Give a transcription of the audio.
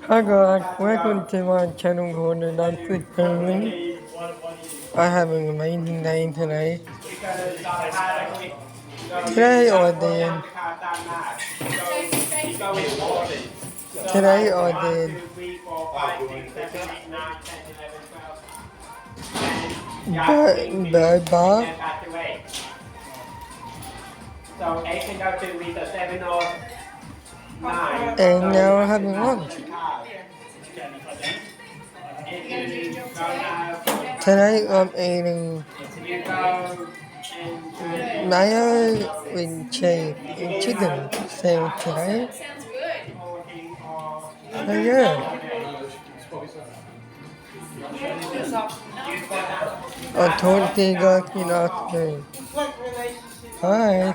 Hi guys, welcome to my channel called The Nicest Family. I have an amazing day today. Today I did. Today I did. Bird bath. So 8 can go to either 7 or 9. And now I'm having lunch. Today I'm eating mayo with cheese and chicken sandwich today. So yeah. I'll talk to you guys in the afternoon. Bye.